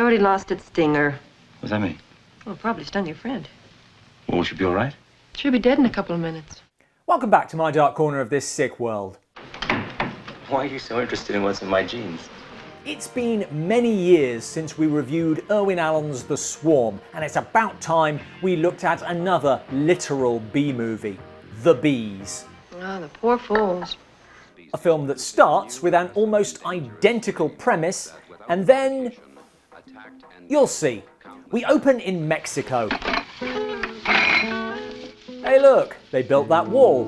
already lost its stinger. What does that mean? Well, it probably stung your friend. Well, should be all right. She'll be dead in a couple of minutes. Welcome back to my dark corner of this sick world. Why are you so interested in what's in my jeans? It's been many years since we reviewed Irwin Allen's The Swarm, and it's about time we looked at another literal bee movie, The Bees. Oh, the poor fools. A film that starts with an almost identical premise, and then... you'll see. We open in Mexico. Hey look, they built that wall.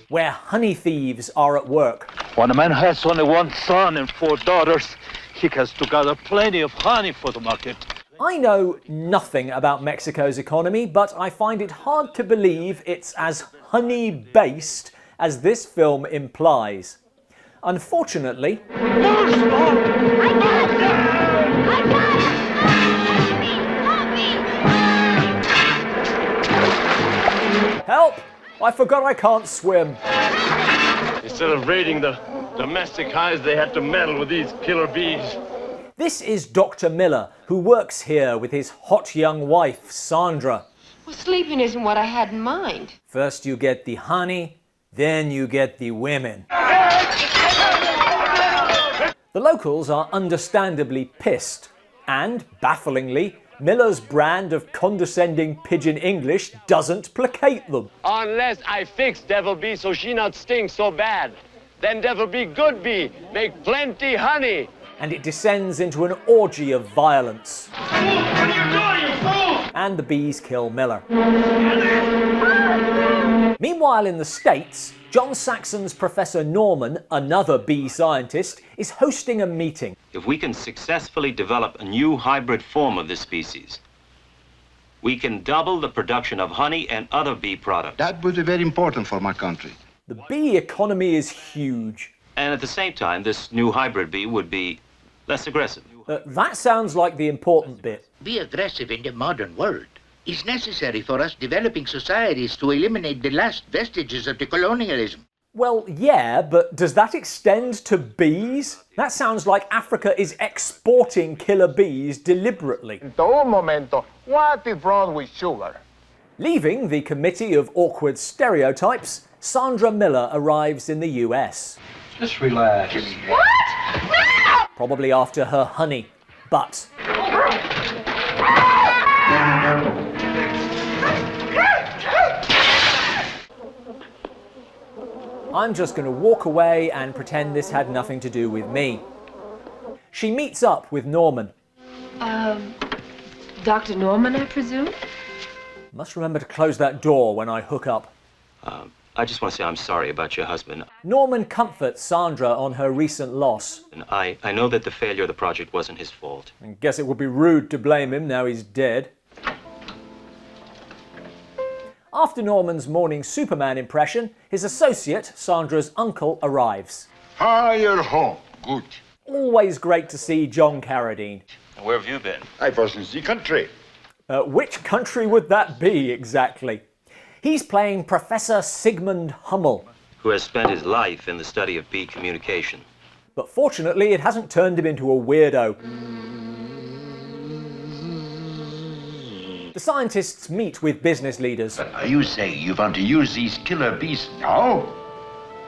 Where honey thieves are at work. When a man has only one son and 4 daughters, he has to gather plenty of honey for the market. I know nothing about Mexico's economy, but I find it hard to believe it's as honey-based as this film implies. Unfortunately... Help! I forgot I can't swim. Instead of raiding the domestic hives, they had to meddle with these killer bees. This is Dr. Miller, who works here with his hot young wife, Sandra. Well, sleeping isn't what I had in mind. First you get the honey, then you get the women. The locals are understandably pissed, and, bafflingly, Miller's brand of condescending pidgin English doesn't placate them. Unless I fix Devil Bee so she not sting so bad. Then Devil Bee good bee, make plenty honey. And it descends into an orgy of violence. Fool, what are you doing, you fool? And the bees kill Miller. Meanwhile in the States, John Saxon's Professor Norman, another bee scientist, is hosting a meeting. If we can successfully develop a new hybrid form of this species, we can double the production of honey and other bee products. That would be very important for my country. The bee economy is huge. And at the same time, this new hybrid bee would be less aggressive. That sounds like the important bit. Be aggressive in the modern world. It's necessary for us developing societies to eliminate the last vestiges of the colonialism. Well, yeah, but does that extend to bees? That sounds like Africa is exporting killer bees deliberately. Un momento, what is wrong with sugar? Leaving the Committee of Awkward Stereotypes, Sandra Miller arrives in the US. Just relax. What? No! Probably after her honey. But... I'm just going to walk away and pretend this had nothing to do with me. She meets up with Norman. Dr. Norman, I presume? Must remember to close that door when I hook up. I just want to say I'm sorry about your husband. Norman comforts Sandra on her recent loss. And I know that the failure of the project wasn't his fault. I guess it would be rude to blame him now he's dead. After Norman's morning Superman impression, his associate, Sandra's uncle, arrives. Hi, you're home. Good. Always great to see John Carradine. Where have you been? I was in the country. Which country would that be, exactly? He's playing Professor Sigmund Hummel. Who has spent his life in the study of bee communication. But fortunately, it hasn't turned him into a weirdo. The scientists meet with business leaders. But are you saying you want to use these killer bees now?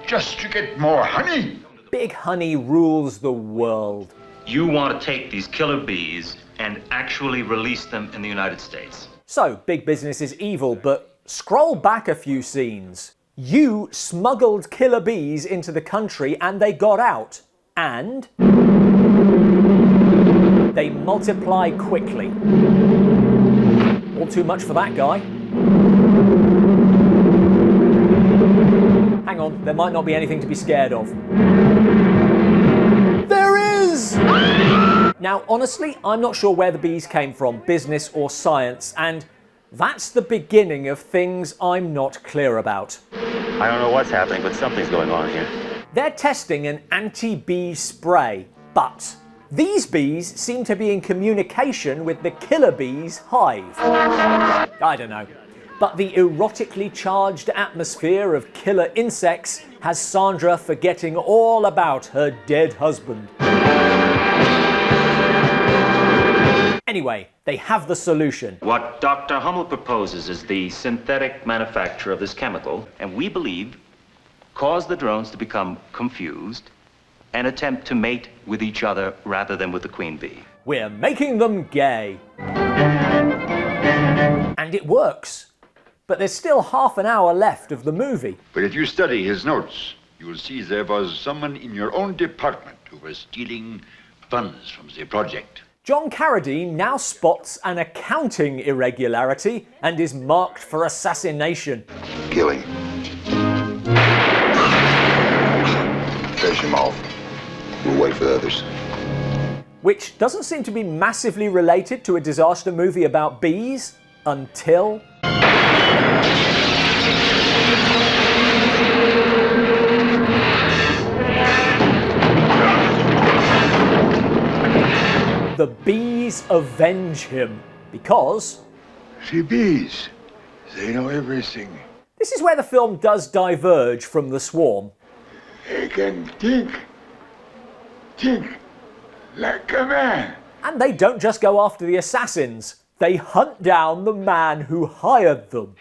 Just to get more honey? Big honey rules the world. You want to take these killer bees and actually release them in the United States. So, big business is evil, but scroll back a few scenes. You smuggled killer bees into the country and they got out. And they multiply quickly. All too much for that guy. Hang on, there might not be anything to be scared of. There is! Now, honestly, I'm not sure where the bees came from, business or science, and that's the beginning of things I'm not clear about. I don't know what's happening, but something's going on here. They're testing an anti-bee spray, but these bees seem to be in communication with the killer bee's hive. I don't know. But the erotically charged atmosphere of killer insects has Sandra forgetting all about her dead husband. Anyway, they have the solution. What Dr. Hummel proposes is the synthetic manufacture of this chemical, and we believe cause the drones to become confused and attempt to mate with each other rather than with the queen bee. We're making them gay. And it works. But there's still half an hour left of the movie. But if you study his notes, you will see there was someone in your own department who was stealing funds from the project. John Carradine now spots an accounting irregularity and is marked for assassination. Kill him. Finish him off. We'll wait for the others. Which doesn't seem to be massively related to a disaster movie about bees, until... the bees avenge him, because... The bees, they know everything. This is where the film does diverge from the swarm. They can think like a man. And they don't just go after the assassins, they hunt down the man who hired them.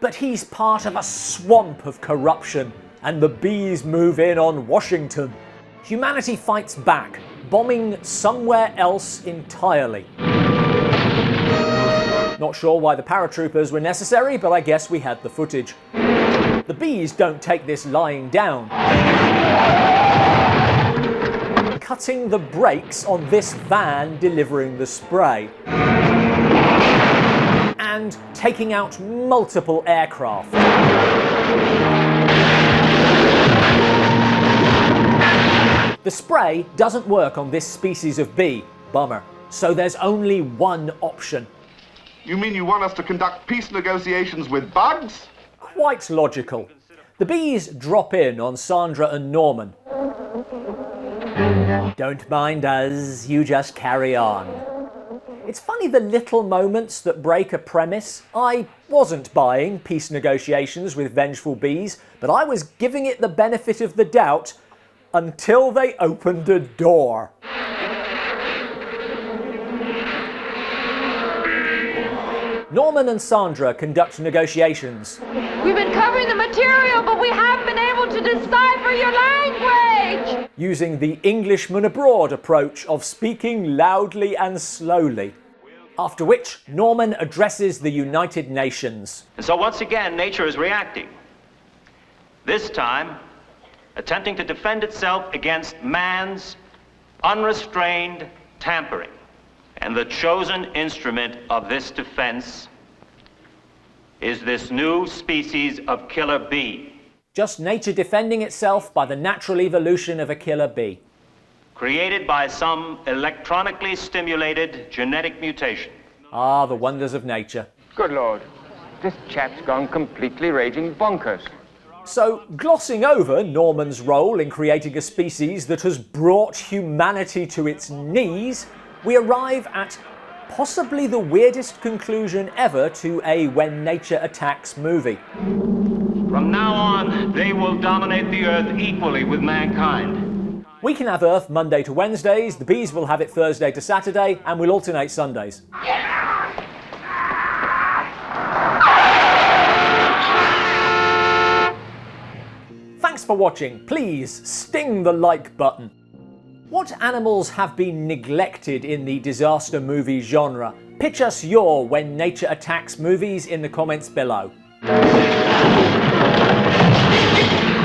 But he's part of a swamp of corruption, and the bees move in on Washington. Humanity fights back, bombing somewhere else entirely. Not sure why the paratroopers were necessary, but I guess we had the footage. The bees don't take this lying down, cutting the brakes on this van delivering the spray, and taking out multiple aircraft. The spray doesn't work on this species of bee, bummer, so there's only one option. You mean you want us to conduct peace negotiations with bugs? Quite logical. The bees drop in on Sandra and Norman. Don't mind us, you just carry on. It's funny the little moments that break a premise. I wasn't buying peace negotiations with vengeful bees, but I was giving it the benefit of the doubt until they opened a door. Norman and Sandra conduct negotiations. We've been covering the material, but we haven't been able to decipher your language! Using the Englishman abroad approach of speaking loudly and slowly. After which, Norman addresses the United Nations. And so once again, nature is reacting. This time, attempting to defend itself against man's unrestrained tampering. And the chosen instrument of this defense is this new species of killer bee. Just nature defending itself by the natural evolution of a killer bee. Created by some electronically stimulated genetic mutation. Ah, the wonders of nature. Good Lord, this chap's gone completely raging bonkers. So, glossing over Norman's role in creating a species that has brought humanity to its knees, we arrive at possibly the weirdest conclusion ever to a When Nature Attacks movie. From now on, they will dominate the Earth equally with mankind. We can have Earth Monday to Wednesdays, the bees will have it Thursday to Saturday, and we'll alternate Sundays. Thanks for watching. Please sting the like button. What animals have been neglected in the disaster movie genre? Pitch us your When Nature Attacks movies in the comments below.